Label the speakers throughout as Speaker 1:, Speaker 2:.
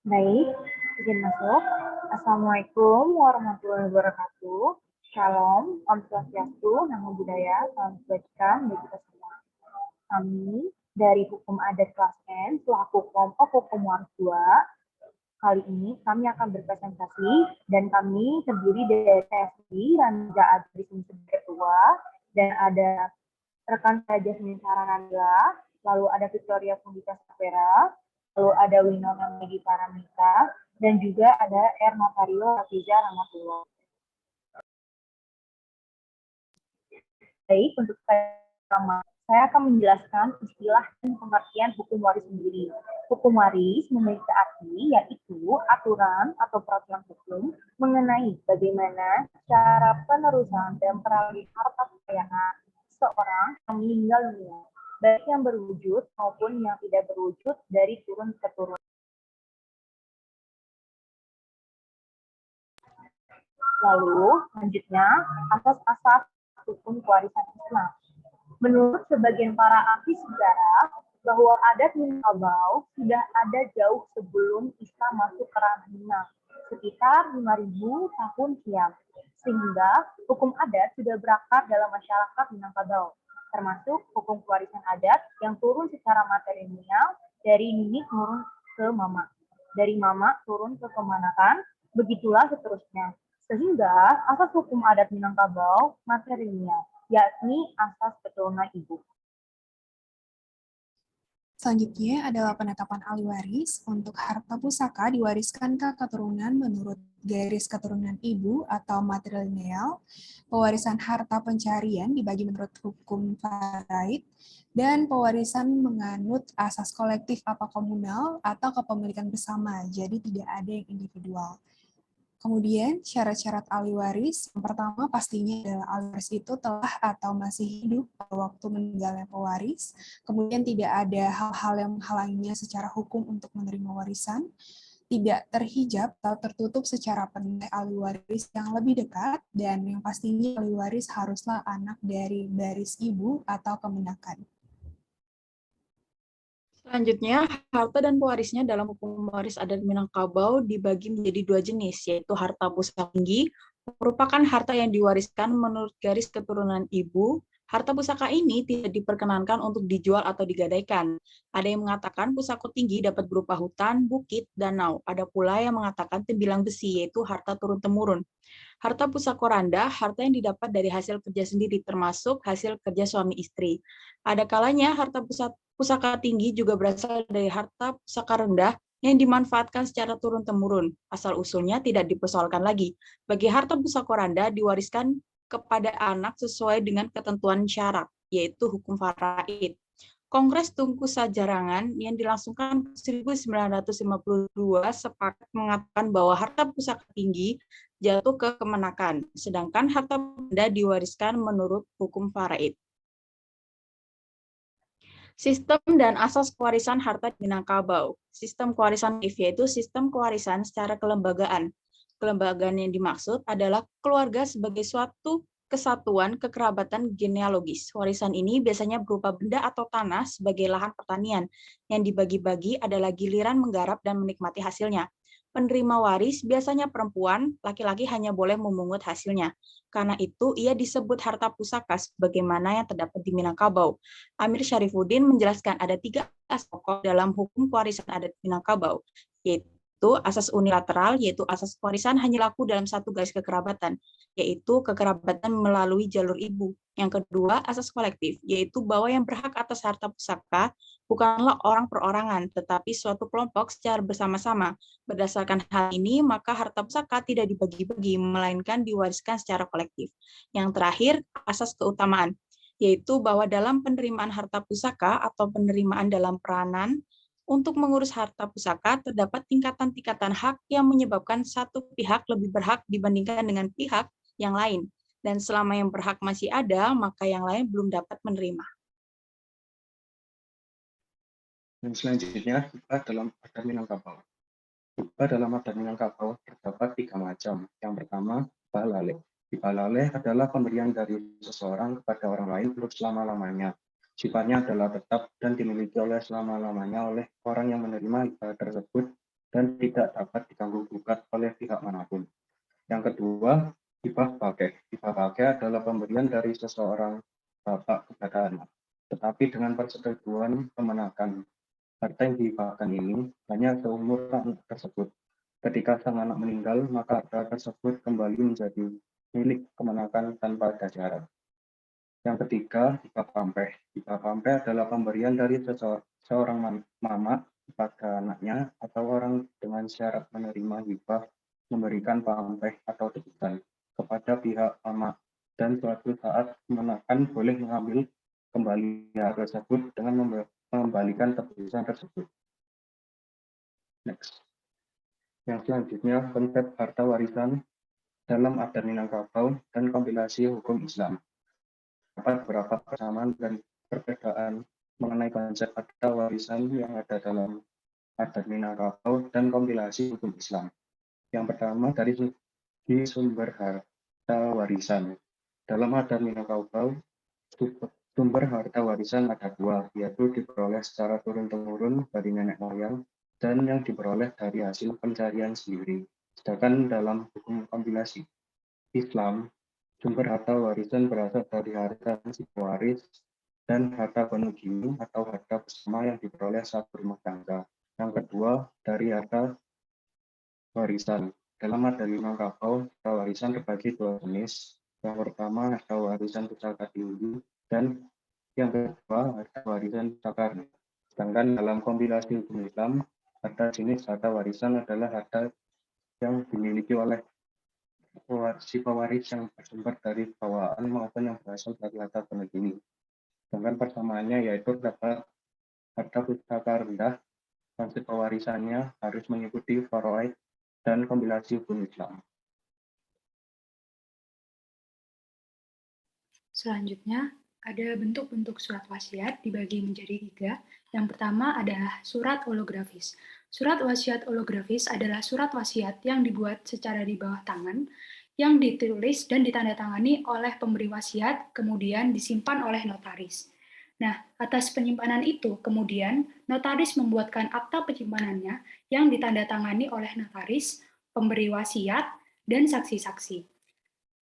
Speaker 1: Baik, izin masuk. Assalamualaikum warahmatullahi wabarakatuh. Shalom, Om Swastiastu, Namo Buddhaya, salam kebajikan bagi kita semua. Kami dari Hukum Adat kelas N, selaku kelompok Hukum Waris 2, kali ini kami akan berpresentasi dan kami terdiri dari TSI, Ranja Adri sebagai ketua, dan ada rekan saya Jasmine Saranandla, lalu ada Victoria Pundita Sapera, lalu ada Winona Megi Paramita, dan juga ada Ernotario Hafiza Ramatullah. Baik, untuk pertama, saya akan menjelaskan istilah dan pengertian hukum waris sendiri. Hukum waris memiliki arti yaitu aturan atau peraturan hukum mengenai bagaimana cara penerusan dan peralihan harta kekayaan seorang yang meninggal dunia, baik yang berwujud maupun yang tidak berwujud dari turun ke turun. Lalu, selanjutnya, asas-asas hukum kewarisan Islam. Menurut sebagian para ahli sejarah, bahwa adat Minangkabau sudah ada jauh sebelum Islam masuk ke ranah Minang, sekitar 5.000 tahun silam. Sehingga hukum adat sudah berakar dalam masyarakat Minangkabau, termasuk hukum kewarisan adat yang turun secara material dari nenek turun ke mama, dari mama turun ke kemanakan, begitulah seterusnya. Sehingga asas hukum adat Minangkabau materialnya, yakni asas keturunan ibu.
Speaker 2: Selanjutnya adalah penetapan ahli waris. Untuk harta pusaka diwariskan ke keturunan menurut garis keturunan ibu atau matrilineal. Pewarisan harta pencarian dibagi menurut hukum faraid, dan pewarisan menganut asas kolektif atau komunal atau kepemilikan bersama, jadi tidak ada yang individual. Kemudian syarat-syarat ahli waris, yang pertama pastinya adalah ahli waris itu telah atau masih hidup pada waktu meninggalnya pewaris, kemudian tidak ada hal-hal yang menghalanginya secara hukum untuk menerima warisan, tidak terhijab atau tertutup secara penuh ahli waris yang lebih dekat, dan yang pastinya ahli waris haruslah anak dari baris ibu atau kemenakan.
Speaker 3: Selanjutnya, harta dan pewarisnya dalam hukum waris adat Minangkabau dibagi menjadi dua jenis, yaitu harta pusaka tinggi, merupakan harta yang diwariskan menurut garis keturunan ibu. Harta pusaka ini tidak diperkenankan untuk dijual atau digadaikan. Ada yang mengatakan pusaka tinggi dapat berupa hutan, bukit, danau. Ada pula yang mengatakan tembilang besi, yaitu harta turun-temurun. Harta pusaka randa, harta yang didapat dari hasil kerja sendiri, termasuk hasil kerja suami istri. Ada kalanya harta pusaka tinggi juga berasal dari harta pusaka rendah yang dimanfaatkan secara turun-temurun. Asal-usulnya tidak dipersoalkan lagi. Bagi harta pusaka randa diwariskan kepada anak sesuai dengan ketentuan syarat, yaitu hukum faraid. Kongres Tunku Sajarangan yang dilangsungkan 1952 sepakat mengatakan bahwa harta pusaka tinggi jatuh ke kemenakan, sedangkan harta benda diwariskan menurut hukum faraid. Sistem dan asas kewarisan harta di Minangkabau. Sistem kewarisan yaitu sistem kewarisan secara kelembagaan. Kelembagaan yang dimaksud adalah keluarga sebagai suatu kesatuan kekerabatan genealogis. Warisan ini biasanya berupa benda atau tanah sebagai lahan pertanian. Yang dibagi-bagi adalah giliran menggarap dan menikmati hasilnya. Penerima waris biasanya perempuan, laki-laki hanya boleh memungut hasilnya. Karena itu, ia disebut harta pusaka sebagaimana yang terdapat di Minangkabau. Amir Syarifuddin menjelaskan ada 3 asas pokok dalam hukum kewarisan adat Minangkabau, yaitu asas unilateral, yaitu asas kewarisan hanya laku dalam satu garis kekerabatan, yaitu kekerabatan melalui jalur ibu. Yang kedua, asas kolektif, yaitu bahwa yang berhak atas harta pusaka bukanlah orang perorangan, tetapi suatu kelompok secara bersama-sama. Berdasarkan hal ini, maka harta pusaka tidak dibagi-bagi, melainkan diwariskan secara kolektif. Yang terakhir, asas keutamaan, yaitu bahwa dalam penerimaan harta pusaka atau penerimaan dalam peranan untuk mengurus harta pusaka terdapat tingkatan-tingkatan hak yang menyebabkan satu pihak lebih berhak dibandingkan dengan pihak yang lain. Dan selama yang berhak masih ada, maka yang lain belum dapat menerima.
Speaker 4: Dan selanjutnya, hibah dalam adat Minangkabau. Hibah dalam adat Minangkabau terdapat 3 macam. Yang pertama, hibah laleh. Hibah laleh adalah pemberian dari seseorang kepada orang lain untuk selama-lamanya. Sifatnya adalah tetap dan dimiliki oleh selama-lamanya oleh orang yang menerima hibah tersebut dan tidak dapat diganggu-gugat oleh pihak manapun. Yang kedua, hibah pakai. Hibah pakai adalah pemberian dari seseorang bapak kepada anak, tetapi dengan persetujuan kemenakan. Harta yang dihibahkan ini hanya seumur anak tersebut. Ketika sang anak meninggal, maka harta tersebut kembali menjadi milik kemenakan tanpa ada syarat. Yang ketiga, hibah pamreh. Hibah pamreh adalah pemberian dari seorang mama kepada anaknya atau orang dengan syarat menerima hibah memberikan pamreh atau tebusan kepada pihak mama, dan suatu saat kemenakan boleh mengambil kembali hak tersebut dengan mengembalikan tebusan tersebut. Next. Yang selanjutnya, konsep harta warisan dalam adat Minangkabau dan kompilasi hukum Islam. Dapat beberapa persamaan dan perbedaan mengenai konsep harta warisan yang ada dalam adat Minangkabau dan kompilasi hukum Islam. Yang pertama, dari segi sumber harta warisan. Dalam adat Minangkabau, sumber harta warisan ada dua, yaitu diperoleh secara turun-temurun dari nenek moyang dan yang diperoleh dari hasil pencarian sendiri. Sedangkan dalam hukum kompilasi Islam, sumber harta warisan berasal dari harta si pewaris dan harta penugimi atau harta bersama yang diperoleh saat berumah tangga. Yang kedua, dari harta warisan. Dalam adat Minangkabau, harta warisan terbagi dua jenis. Yang pertama, harta warisan pusaka tinggi, dan yang kedua, harta warisan pusaka rendah. Sedangkan dalam kompilasi hukum Islam, harta jenis harta warisan adalah harta yang dimiliki oleh si pewaris yang bersumber dari bawaan maupun yang berasal dari harta penegimi. Sedangkan persamaannya yaitu dapat harta pusaka rendah, konsep pewarisannya harus mengikuti faraid dan kompilasi hukum Islam.
Speaker 5: Selanjutnya, ada bentuk-bentuk surat wasiat dibagi menjadi 3. Yang pertama adalah surat holografis. Surat wasiat holografis adalah surat wasiat yang dibuat secara di bawah tangan, yang ditulis dan ditandatangani oleh pemberi wasiat, kemudian disimpan oleh notaris. Nah, atas penyimpanan itu, kemudian notaris membuatkan akta penyimpanannya yang ditandatangani oleh notaris, pemberi wasiat, dan saksi-saksi.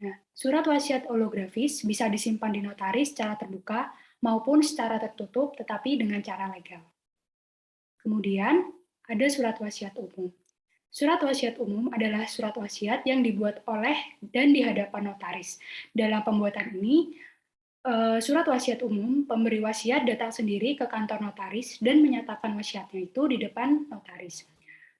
Speaker 5: Nah, surat wasiat holografis bisa disimpan di notaris secara terbuka maupun secara tertutup tetapi dengan cara legal. Kemudian, ada surat wasiat umum. Surat wasiat umum adalah surat wasiat yang dibuat oleh dan di hadapan notaris. Dalam pembuatan ini, surat wasiat umum, pemberi wasiat datang sendiri ke kantor notaris dan menyatakan wasiatnya itu di depan notaris.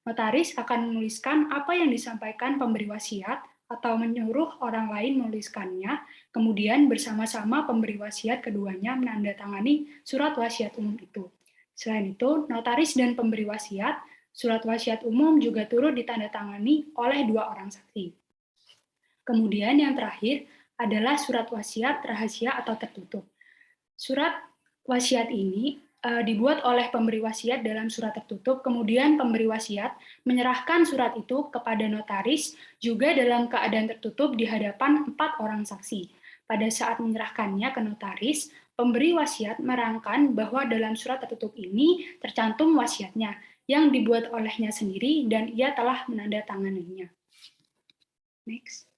Speaker 5: Notaris akan menuliskan apa yang disampaikan pemberi wasiat atau menyuruh orang lain menuliskannya, kemudian bersama-sama pemberi wasiat keduanya menandatangani surat wasiat umum itu. Selain itu, notaris dan pemberi wasiat, surat wasiat umum juga turut ditandatangani oleh 2 orang saksi. Kemudian yang terakhir adalah surat wasiat rahasia atau tertutup. Surat wasiat ini dibuat oleh pemberi wasiat dalam surat tertutup, kemudian pemberi wasiat menyerahkan surat itu kepada notaris juga dalam keadaan tertutup di hadapan 4 orang saksi. Pada saat menyerahkannya ke notaris, pemberi wasiat merangkan bahwa dalam surat tertutup ini tercantum wasiatnya yang dibuat olehnya sendiri dan ia telah menandatanganinya. Next.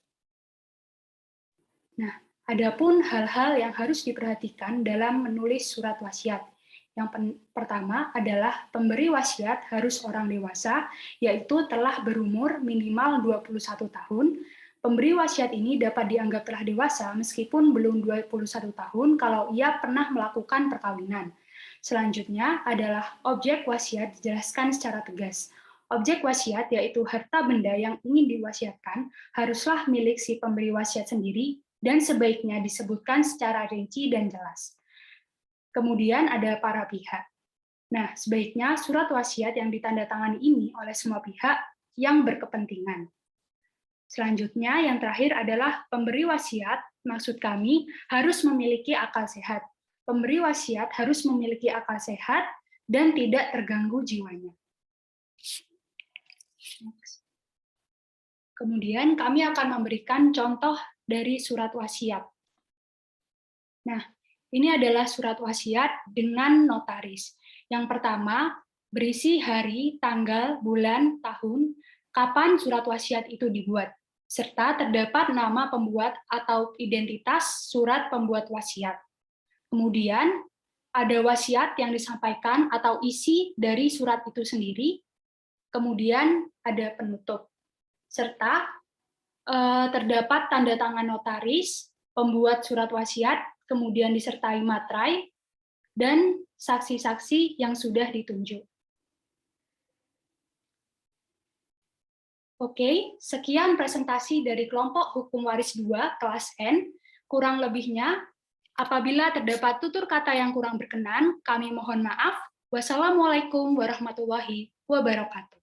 Speaker 5: Nah, adapun hal-hal yang harus diperhatikan dalam menulis surat wasiat. Yang pertama adalah pemberi wasiat harus orang dewasa, yaitu telah berumur minimal 21 tahun. Pemberi wasiat ini dapat dianggap telah dewasa meskipun belum 21 tahun kalau ia pernah melakukan perkawinan. Selanjutnya adalah objek wasiat dijelaskan secara tegas. Objek wasiat yaitu harta benda yang ingin diwasiatkan haruslah milik si pemberi wasiat sendiri dan sebaiknya disebutkan secara rinci dan jelas. Kemudian ada para pihak. Nah, sebaiknya surat wasiat yang ditandatangani ini oleh semua pihak yang berkepentingan. Selanjutnya, yang terakhir adalah pemberi wasiat, maksud kami, harus memiliki akal sehat. Pemberi wasiat harus memiliki akal sehat dan tidak terganggu jiwanya. Kemudian kami akan memberikan contoh dari surat wasiat. Nah, ini adalah surat wasiat dengan notaris. Yang pertama, berisi hari, tanggal, bulan, tahun, kapan surat wasiat itu dibuat, serta terdapat nama pembuat atau identitas surat pembuat wasiat. Kemudian, ada wasiat yang disampaikan atau isi dari surat itu sendiri, kemudian ada penutup, serta terdapat tanda tangan notaris, pembuat surat wasiat, kemudian disertai materai, dan saksi-saksi yang sudah ditunjuk. Oke, sekian presentasi dari kelompok Hukum Waris 2 kelas N. Kurang lebihnya, apabila terdapat tutur kata yang kurang berkenan, kami mohon maaf. Wassalamualaikum warahmatullahi wabarakatuh.